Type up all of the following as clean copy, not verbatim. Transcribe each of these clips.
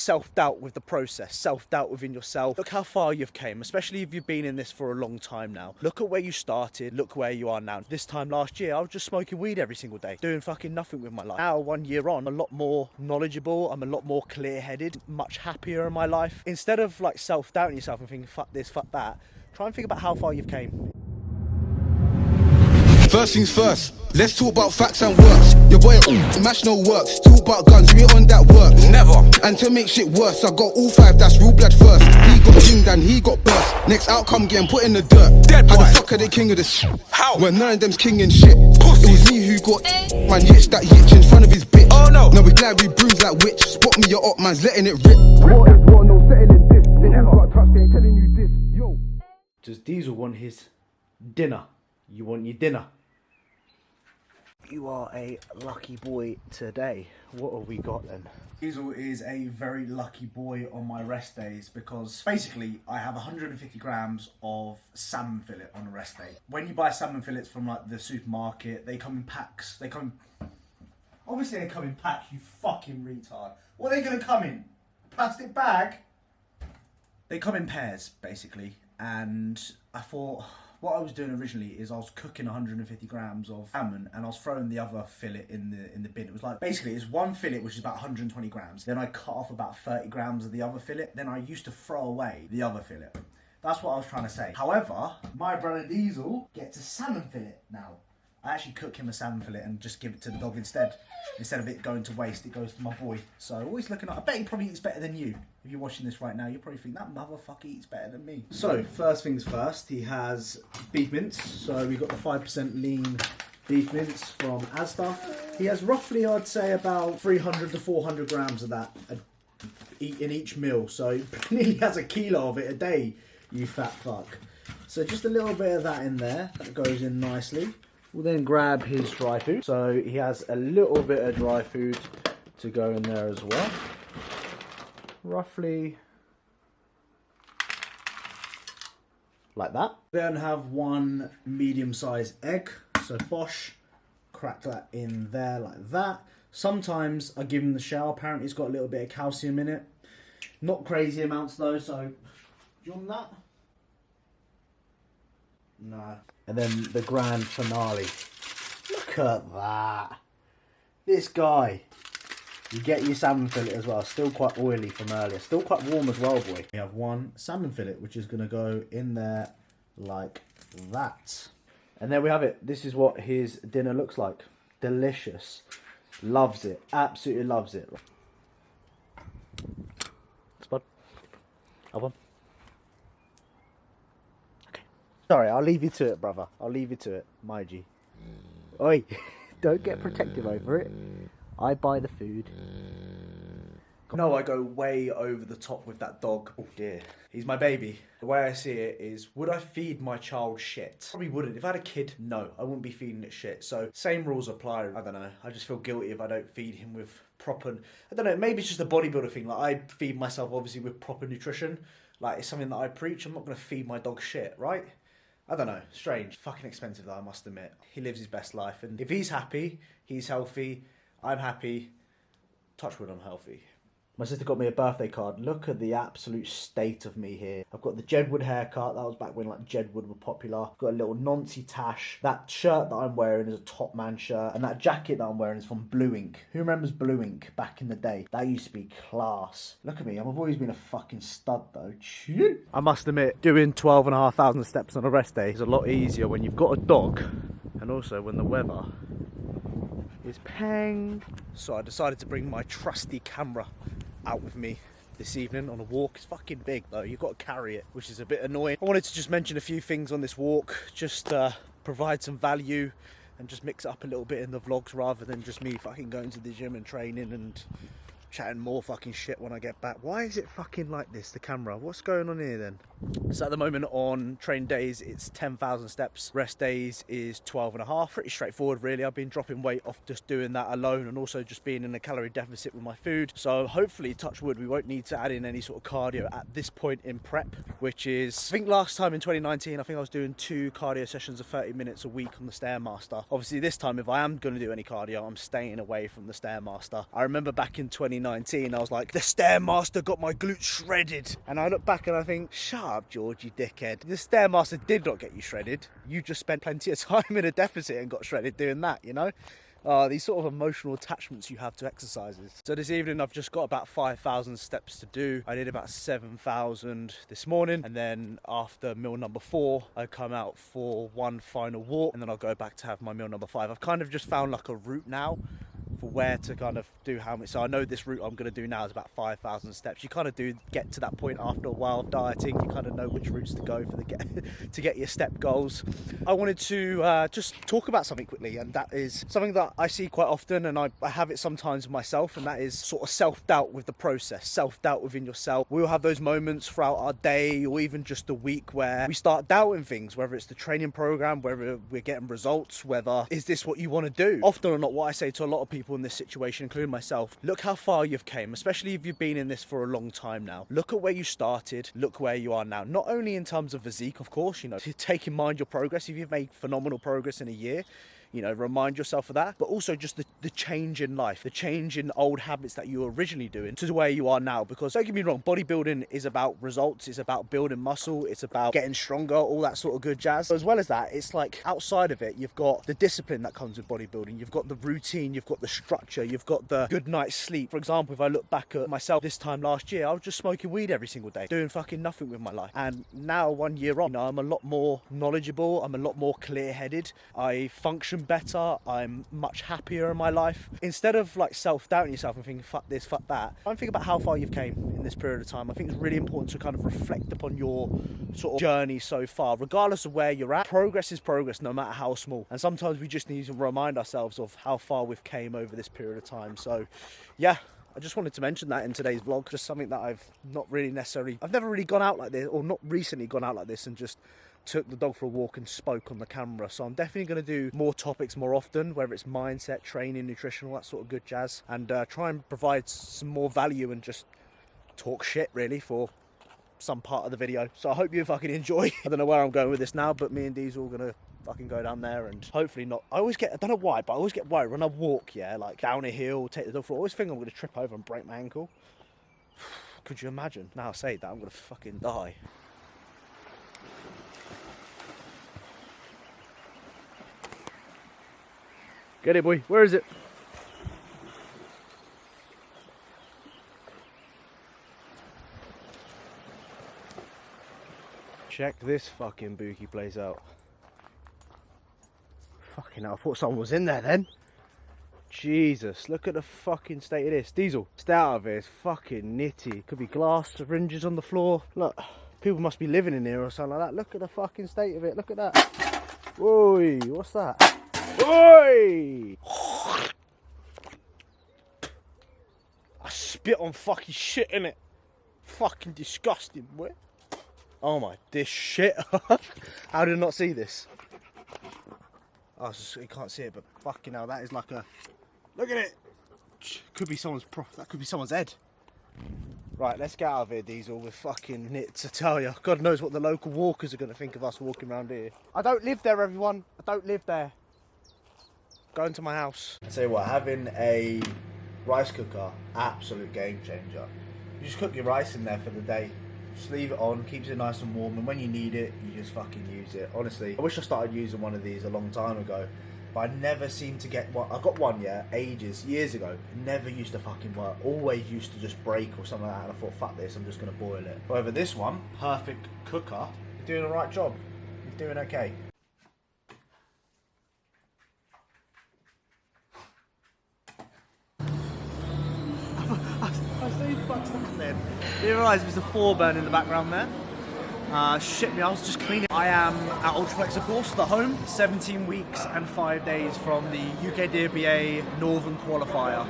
self-doubt with the process, self-doubt within yourself. Look how far you've came, especially if you've been in this for a long time now. Look at where you started, look where you are now. This time last year, I was just smoking weed every single day, doing fucking nothing with my life. Now, 1 year on, I'm a lot more knowledgeable, I'm a lot more clear-headed, much happier in my life. Instead of like self-doubting yourself and thinking, fuck this, fuck that, try and think about how far you've came. First things first, let's talk about facts and works. Your boy mash no works, talk about guns, we on that work. Never. And to make shit worse, I got all 5, that's real blood first. He got dinged and he got burst. Next outcome getting put in the dirt. Dead boy. How the fuck are they king of this? How? When none of them's king and shit. Pussy. It was me who got man yitch that yitch in front of his bitch. Oh no. Now we glad we bruised like witch. Spot me your up man's letting it rip. What is what, no settling this. They never got touched, they ain't telling you this. Yo. Does Diesel want his dinner? You want your dinner? You are a lucky boy today. What have we got then? Diesel is a very lucky boy on my rest days because basically I have 150 grams of salmon fillet on a rest day. When you buy salmon fillets from like the supermarket, they come in packs. Obviously they come in packs, you fucking retard. What are they gonna come in? Plastic bag? They come in pairs, basically. And I thought, what I was doing originally is I was cooking 150 grams of salmon and I was throwing the other fillet in the bin. It was like, basically it's one fillet which is about 120 grams. Then I cut off about 30 grams of the other fillet. Then I used to throw away the other fillet. That's what I was trying to say. However, my brother Diesel gets a salmon fillet now. I actually cook him a salmon fillet and just give it to the dog instead. Instead of it going to waste, it goes to my boy. So always looking at, I bet he probably eats better than you. If you're watching this right now, you probably think that motherfucker eats better than me. So first things first, he has beef mince. So we got the 5% lean beef mince from Asda. He has roughly, I'd say, about 300 to 400 grams of that in each meal. So he nearly has a kilo of it a day, you fat fuck. So just a little bit of that in there. That goes in nicely. We'll then grab his dry food. So he has a little bit of dry food to go in there as well. Roughly like that. Then have one medium-sized egg. So bosh, crack that in there like that. Sometimes I give him the shell. Apparently it's got a little bit of calcium in it. Not crazy amounts though, so do you want that? No. And then the grand finale. Look at that. This guy. You get your salmon fillet as well. Still quite oily from earlier. Still quite warm as well, boy. We have one salmon fillet, which is going to go in there like that. And there we have it. This is what his dinner looks like. Delicious. Loves it. Absolutely loves it. Spud. Have one. Sorry, I'll leave you to it, brother. I'll leave you to it, my G. Oi, don't get protective over it. I buy the food. No, I go way over the top with that dog. Oh dear. He's my baby. The way I see it is, would I feed my child shit? Probably wouldn't. If I had a kid, no, I wouldn't be feeding it shit. So same rules apply. I don't know. I just feel guilty if I don't feed him with proper, I don't know, maybe it's just a bodybuilder thing. Like I feed myself obviously with proper nutrition. Like it's something that I preach. I'm not going to feed my dog shit, right? I don't know, strange. Fucking expensive though, I must admit. He lives his best life, and if he's happy, he's healthy, I'm happy, touch wood, I'm healthy. My sister got me a birthday card. Look at the absolute state of me here. I've got the Jedwood haircut. That was back when like Jedwood were popular. I've got a little noncy tash. That shirt that I'm wearing is a Top Man shirt. And that jacket that I'm wearing is from Blue Ink. Who remembers Blue Ink back in the day? That used to be class. Look at me. I've always been a fucking stud though. I must admit, doing 12,500 steps on a rest day is a lot easier when you've got a dog. And also when the weather is pang. So I decided to bring my trusty camera out with me this evening on a walk. It's fucking big though, you've got to carry it, which is a bit annoying. I wanted to just mention a few things on this walk, just provide some value and just mix it up a little bit in the vlogs rather than just me fucking going to the gym and training and chatting more fucking shit when I get back. Why is it fucking like this, the camera? What's going on here then? So at the moment on train days it's 10,000 steps, rest days is 12.5. Pretty straightforward really. I've been dropping weight off just doing that alone and also just being in a calorie deficit with my food. So hopefully, touch wood, we won't need to add in any sort of cardio at this point in prep, which is, I think last time in 2019 I think I was doing 2 cardio sessions of 30 minutes a week on the Stairmaster. Obviously this time if I am going to do any cardio, I'm staying away from the Stairmaster. I remember back in 2019 2019, I was like, the Stairmaster got my glutes shredded. And I look back and I think, shut up, George, you dickhead. The Stairmaster did not get you shredded. You just spent plenty of time in a deficit and got shredded doing that, you know? These sort of emotional attachments you have to exercises. So this evening I've just got about 5,000 steps to do. I did about 7,000 this morning, and then after meal number 4 I come out for one final walk, and then I'll go back to have my meal number 5. I've kind of just found like a route now for where to kind of do how many. So I know this route I'm going to do now is about 5,000 steps. You kind of do get to that point after a while of dieting. You kind of know which routes to go for to get your step goals. I wanted to just talk about something quickly, and that is something that I see quite often, and I have it sometimes myself, and that is sort of self-doubt with the process, self-doubt within yourself. We all have those moments throughout our day or even just a week where we start doubting things, whether it's the training program, whether we're getting results, whether is this what you want to do. Often or not, what I say to a lot of people in this situation, including myself, look how far you've came, especially if you've been in this for a long time now. Look at where you started, look where you are now. Not only in terms of physique, of course, you know, take in mind your progress. If you've made phenomenal progress in a year, you know, remind yourself of that, but also just the change in life, the change in old habits that you were originally doing to where you are now. Because don't get me wrong, bodybuilding is about results, it's about building muscle, it's about getting stronger, all that sort of good jazz. As well as that, it's like outside of it, you've got the discipline that comes with bodybuilding, you've got the routine, you've got the structure, you've got the good night's sleep. For example, if I look back at myself this time last year, I was just smoking weed every single day, doing fucking nothing with my life. And now 1 year on, you know, I'm a lot more knowledgeable, I'm a lot more clear-headed, I function better, I'm much happier in my life. Instead of like self-doubting yourself and thinking fuck this, fuck that, I'm thinking about how far you've came in this period of time. I think it's really important to kind of reflect upon your sort of journey so far, regardless of where you're at. Progress is progress, no matter how small, and sometimes we just need to remind ourselves of how far we've came over this period of time. So yeah, I just wanted to mention that in today's vlog, just something that I've never really gone out like this, or not recently gone out like this and just took the dog for a walk and spoke on the camera. So I'm definitely going to do more topics more often, whether it's mindset, training, nutrition, all that sort of good jazz, and try and provide some more value and just talk shit really for some part of the video. So I hope you fucking enjoy. I don't know where I'm going with this now, but me and Diesel are going to fucking go down there and hopefully not. I don't know why, but I always get worried when I walk, yeah, like down a hill, take the dog for, I always think I'm going to trip over and break my ankle. Could you imagine? Now I say that, I'm going to fucking die. Get it, boy. Where is it? Check this fucking bookie place out. Fucking hell, I thought someone was in there then. Jesus, look at the fucking state of this. Diesel, stay out of it. It's fucking nitty. Could be glass syringes on the floor. Look, people must be living in here or something like that. Look at the fucking state of it. Look at that. Whoa, what's that? Oi! I spit on fucking shit in it. Fucking disgusting, boy. Oh my, this shit. How did I not see this? Oh, you can't see it, but fucking hell, that is like a. Look at it. Could be someone's that could be someone's head. Right, let's get out of here, Diesel. We're fucking nits, I tell you. God knows what the local walkers are going to think of us walking around here. I don't live there, everyone. I don't live there. Going to my house. I tell you what, having a rice cooker, absolute game changer. You just cook your rice in there for the day. Just leave it on, keeps it nice and warm, and when you need it, you just fucking use it. Honestly, I wish I started using one of these a long time ago, but I never seem to get one. I got one, yeah, years ago. It never used to fucking work. Always used to just break or something like that, and I thought, fuck this, I'm just gonna boil it. However, this one, perfect cooker, you're doing the right job. You're doing okay. I see fuck's that then. Didn't realise there's a 4 burn in the background there. Shit me, I was just cleaning. I am at Ultraflex, of course, the home. 17 weeks and 5 days from the UK DBA Northern Qualifier.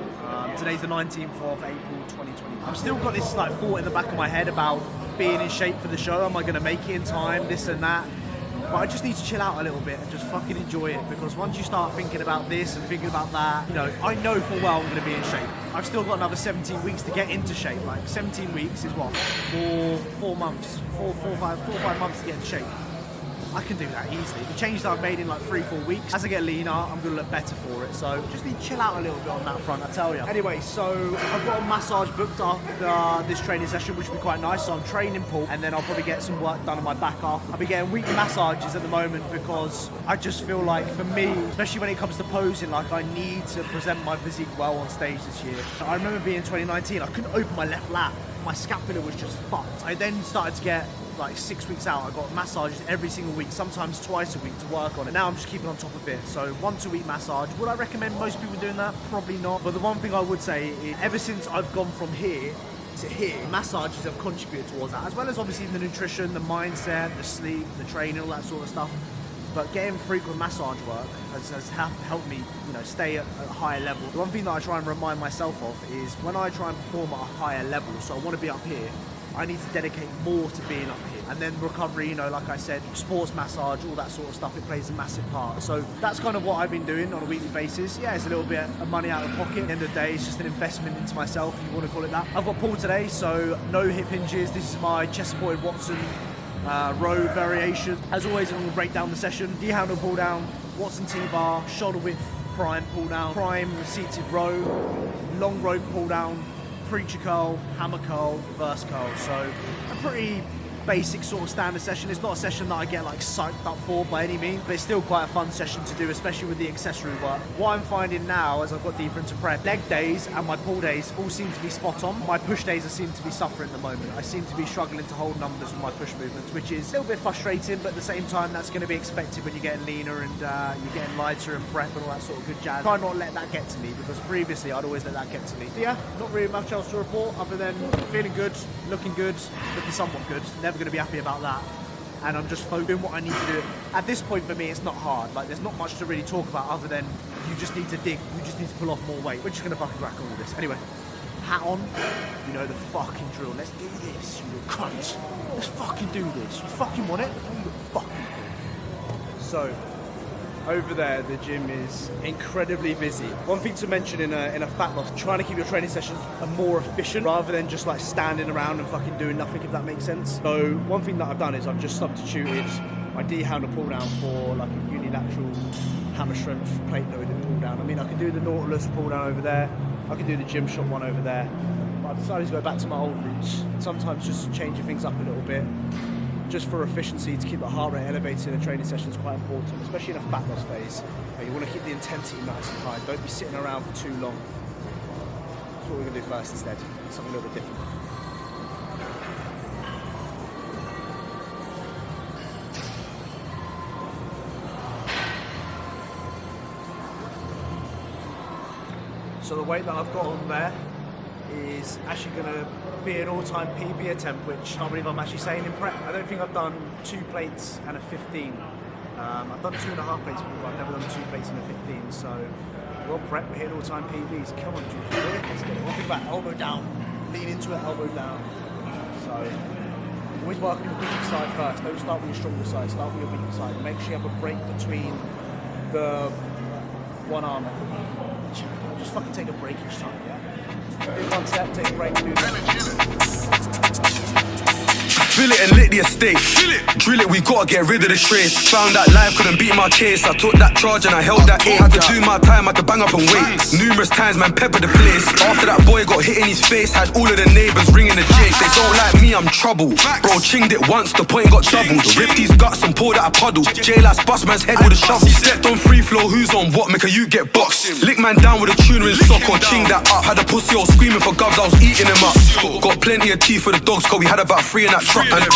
Today's the 19th of April 2020. I've still got this like thought in the back of my head about being in shape for the show. Am I going to make it in time, this and that? But I just need to chill out a little bit and just fucking enjoy it, because once you start thinking about this and thinking about that, you know, I know full well I'm going to be in shape. I've still got another 17 weeks to get into shape. Like 17 weeks is what? 4 months, 4 or 5 months to get into shape. I can do that easily. The change that I've made in like 3-4 weeks, as I get leaner, I'm gonna look better for it. So just need to chill out a little bit on that front, I tell you. Anyway, so I've got a massage booked after this training session, which will be quite nice. So I'm training pull, and then I'll probably get some work done on my back after. I'll be getting weekly massages at the moment because I just feel like for me, especially when it comes to posing, like I need to present my physique well on stage this year. I remember being 2019, I couldn't open my left lat. My scapula was just fucked. I then started to get like 6 weeks out. I got massages every single week, sometimes twice a week to work on it. Now I'm just keeping on top of it. So 1 2 week massage. Would I recommend most people doing that? Probably not. But the one thing I would say is ever since I've gone from here to here, massages have contributed towards that, as well as obviously the nutrition, the mindset, the sleep, the training, all that sort of stuff. But getting frequent massage work has helped me, you know, stay at a higher level. The one thing that I try and remind myself of is when I try and perform at a higher level, so I want to be up here, I need to dedicate more to being up here. And then recovery, you know, like I said, sports massage, all that sort of stuff, it plays a massive part. So that's kind of what I've been doing on a weekly basis. Yeah, it's a little bit of money out of pocket. At the end of the day, it's just an investment into myself, if you want to call it that. I've got pull today, so no hip hinges. This is my chest-supported Watson row variation. As always, I'm going to break down the session. D-handle pull down, Watson T-bar, shoulder width prime pull down, prime seated row, long rope pull down, preacher curl, hammer curl, reverse curl. So a pretty basic sort of standard session. It's not a session that I get like psyched up for by any means, but it's still quite a fun session to do, especially with the accessory work. What I'm finding now as I've got deeper into prep, leg days and my pull days all seem to be spot on. My push days I seem to be suffering at the moment. I seem to be struggling to hold numbers with my push movements, which is a little bit frustrating, but at the same time that's going to be expected when you're getting leaner and you're getting lighter and prep and all that sort of good jazz. Try not let that get to me, because previously I'd always let that get to me. But yeah, not really much else to report other than feeling good, looking somewhat good. Never going to be happy about that, and I'm just doing what I need to do. At this point for me, it's not hard. Like, there's not much to really talk about other than you just need to dig, you just need to pull off more weight. We're just gonna fucking crack on with this. Anyway, hat on, you know the fucking drill. Let's do this, you little cunt. Let's fucking do this. You fucking want it? You fucking do it. So, over there, the gym is incredibly busy. One thing to mention in a fat loss, trying to keep your training sessions more efficient rather than just like standing around and fucking doing nothing, if that makes sense. So one thing that I've done is I've just substituted my D-handle pull down for like a unilateral hammer strength plate loaded pull down. I mean, I can do the Nautilus pull down over there. I can do the gym shot one over there. But I decided to go back to my old roots. Sometimes just changing things up a little bit, just for efficiency, to keep the heart rate elevated in a training session is quite important, especially in a fat loss phase. You want to keep the intensity nice and high. Don't be sitting around for too long. That's what we're going to do first instead. Something a little bit different. So the weight that I've got on there is actually going to be an all-time PB attempt, which I can't believe I'm actually saying in prep. I don't think I've done 2 plates and a 15. I've done 2.5 plates before, I've never done 2 plates and a 15, so we're on prep, we're hitting all-time PBs. Come on, Jules, let's get it. One thing about elbow down, lean into it, elbow down. So, always work on your weaker side first. Don't start with your stronger side, start with your weaker side. Make sure you have a break between the one arm. Just fucking take a break each time, yeah? Do 1 set, take a break, do Fill it and lit the estate. Drill it, we gotta get rid of the trace. Found that life couldn't beat my case. I took that charge and I held that aim. Had to do my time, had to bang up and wait. Numerous times, man, peppered the place. After that boy got hit in his face, had all of the neighbours ringing the jake. They don't like me, I'm trouble. Bro, chinged it once, the point got doubled. Ripped these guts and poured out a puddle. J-Lass bust man's head with a shovel. Stepped on free flow, who's on what? Make a you get boxed. Lick man down with a tuna in sock or ching that up. Had a pussy all screaming for gubs, I was eating him up. Got plenty of teeth for the dogs, cause we had about 3 in that truck. And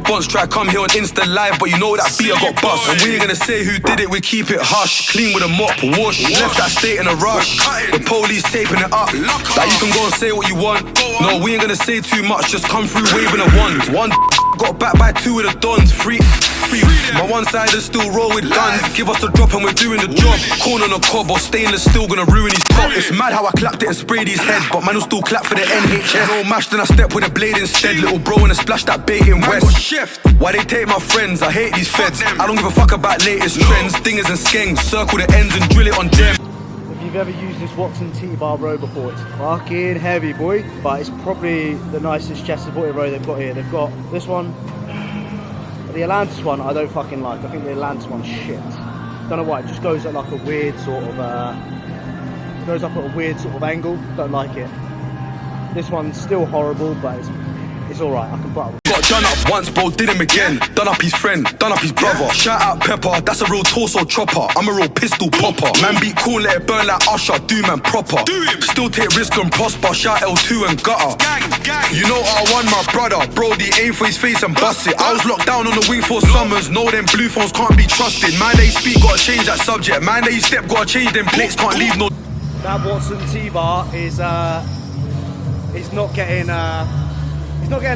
once try come here on Insta Live, but you know that beat I got bust. And we ain't gonna say who did it, we keep it hush. Clean with a mop, wash. Left that state in a rush. The police taping it up. That you can go and say what you want. No, we ain't gonna say too much, just come through waving a wand. One got back by 2 of the dons. Free. My one side is still roll with guns. Give us the drop and we're doing the job. Corn on a cob or stainless still gonna ruin his top. It's mad how I clapped it and sprayed his head, but man will still clap for the NHS. No mash, then I step with a blade instead. Little bro and a splash that bait in West. Why they take my friends? I hate these feds. I don't give a fuck about latest trends. Dingers and skangs, circle the ends and drill it on them. If you've ever used this Watson T-bar row before, it's fucking heavy, boy. But it's probably the nicest chest supported row they've got here. They've got this one, The Atlantis one I don't fucking like. I think the Atlantis one's shit. Don't know why, it just goes at like a weird sort of goes up at a weird sort of angle. Don't like it. This one's still horrible, but it's alright, I can put up with it. Got done up once, bro, did him again. Done up his friend, done up his brother. Shout out Pepper, that's a real torso chopper. I'm a real pistol popper. Man beat cool, let it burn like Usher, do man proper. Still take risk and prosper, shout L2 and gutter. You know R1, my brother, Brody aim for his face and bust it. I was locked down on the wing for summers, no them blue phones can't be trusted. Man they speak, gotta change that subject. Man they step, gotta change them plates, can't leave no. That Watson T-bar is not getting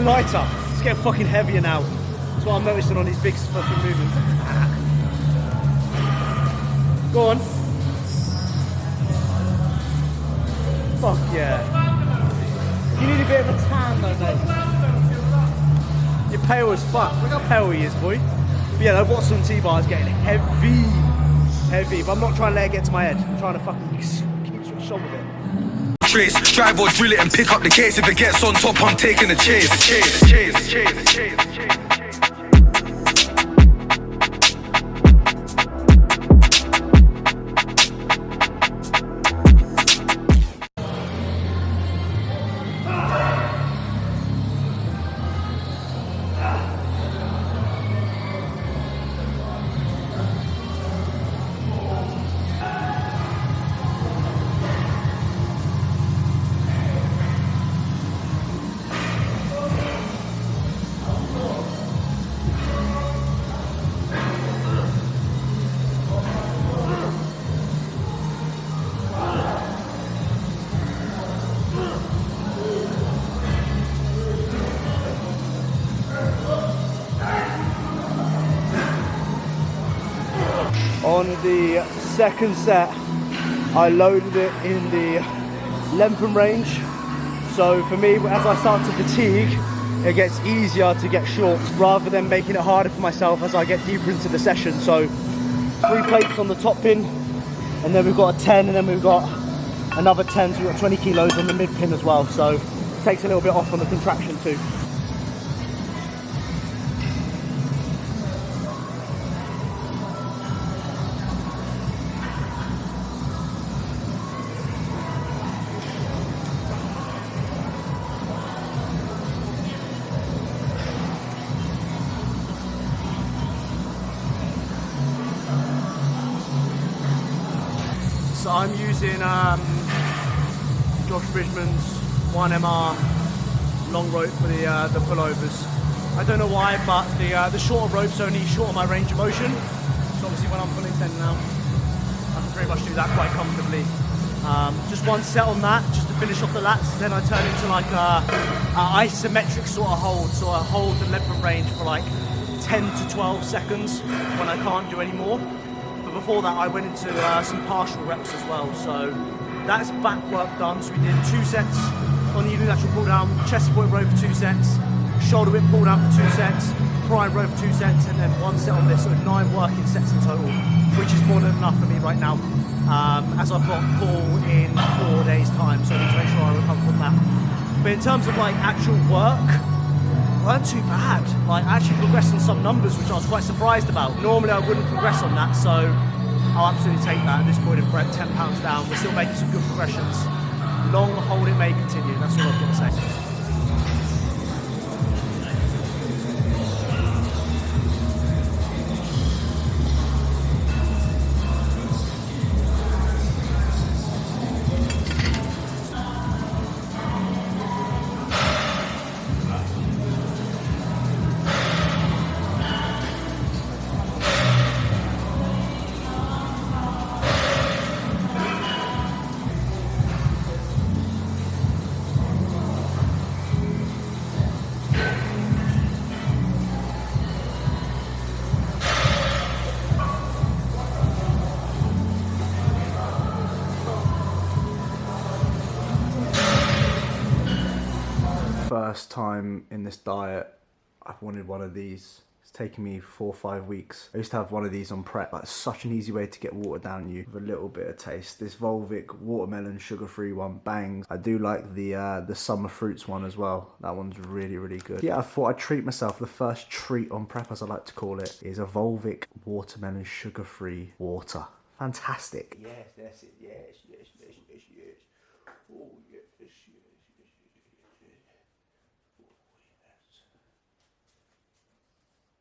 lighter. It's getting fucking heavier now. That's what I'm noticing on these big fucking movements. Go on. Fuck yeah. You need a bit of a tan though, mate. You're pale as fuck. Look how pale he is, boy. But yeah, that Watson T-bar is getting heavy. But I'm not trying to let it get to my head. I'm trying to fucking keep switched on with it. Trace, drive or drill it and pick up the case. If it gets on top, I'm taking a chase. On the second set, I loaded it in the length and range. So for me, as I start to fatigue, it gets easier to get shorts rather than making it harder for myself as I get deeper into the session. So 3 plates on the top pin, and then we've got a 10, and then we've got another 10, so we've got 20 kilos on the mid pin as well. So it takes a little bit off on the contraction too. So I'm using Josh Bridgman's 1MR long rope for the pullovers. I don't know why, but the shorter rope's only short on my range of motion. So obviously when I'm fully extended now, I can pretty much do that quite comfortably. Just one set on that, just to finish off the lats. Then I turn into like a isometric sort of hold. So I hold the length and range for like 10 to 12 seconds when I can't do any more. Before that, I went into some partial reps as well, so that's back work done. So we did 2 sets on the unilateral pull down, chest point row for 2 sets, shoulder whip pull down for 2 sets, prime row for 2 sets, and then 1 set on this, so 9 working sets in total, which is more than enough for me right now, as I've got Paul in 4 days' time, so I need to make sure I recover from that. But in terms of like actual work, weren't too bad. Like, I actually progressed on some numbers, which I was quite surprised about. Normally I wouldn't progress on that, so I'll absolutely take that at this point in prep. 10 pounds down, we're still making some good progressions. Long hold it may continue, that's all I've got to say. First time in this diet, I've wanted one of these It's taken me 4 or 5 weeks. I used to have one of these on prep. Like, such an easy way to get water down you with a little bit of taste. This Volvic watermelon sugar-free one bangs. I do like the summer fruits one as well. That one's really, really good. Yeah, I thought I'd treat myself. The first treat on prep, as I like to call it, is a Volvic watermelon sugar-free water. Fantastic. Yes, that's it. Yes, yes, yes, yes, yes. Oh, yes, yes, yes, yes, yes, yes. Oh, yes.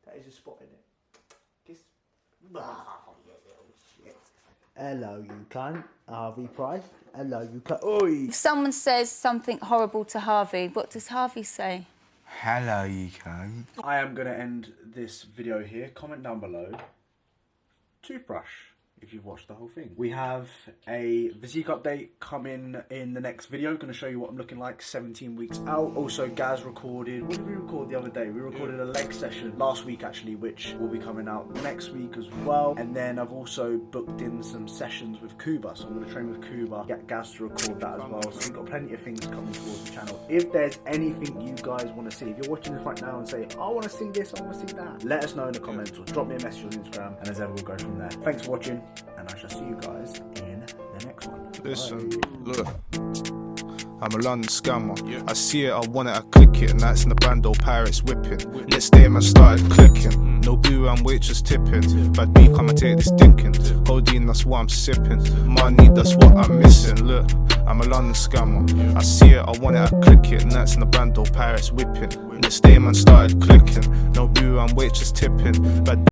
That is a spot in it. Kiss. Oh, shit. Hello, you cunt. Harvey Price. Hello, you cunt. Oi! If someone says something horrible to Harvey, what does Harvey say? Hello, you cunt. I am going to end this video here. Comment down below. Toothbrush, if you've watched the whole thing. We have a physique update coming in the next video. Going to show you what I'm looking like 17 weeks out. Also, Gaz recorded, what did we record the other day? We recorded a leg session last week actually, which will be coming out next week as well. And then I've also booked in some sessions with Kuba. So I'm going to train with Kuba, get Gaz to record that as well. So we've got plenty of things coming towards the channel. If there's anything you guys want to see, if you're watching this right now and say, I want to see this, I want to see that, let us know in the comments or drop me a message on Instagram, and as ever, we'll go from there. Thanks for watching, and I shall see you guys in the next one. Listen, Bye. look. I'm a London scammer. I see it, I want it, I click it. Nights in the bando, pirates whipping. Next day, man started clicking. No boo and waitress tipping. Bad B, come and take this dinking. Codeine, that's what I'm sipping. Money, that's what I'm missing. Look, I'm a London scammer. I see it, I want it, I click it. Nights in the bando, pirates whipping. Next day, man started clicking. No boo and waitress tipping. Bad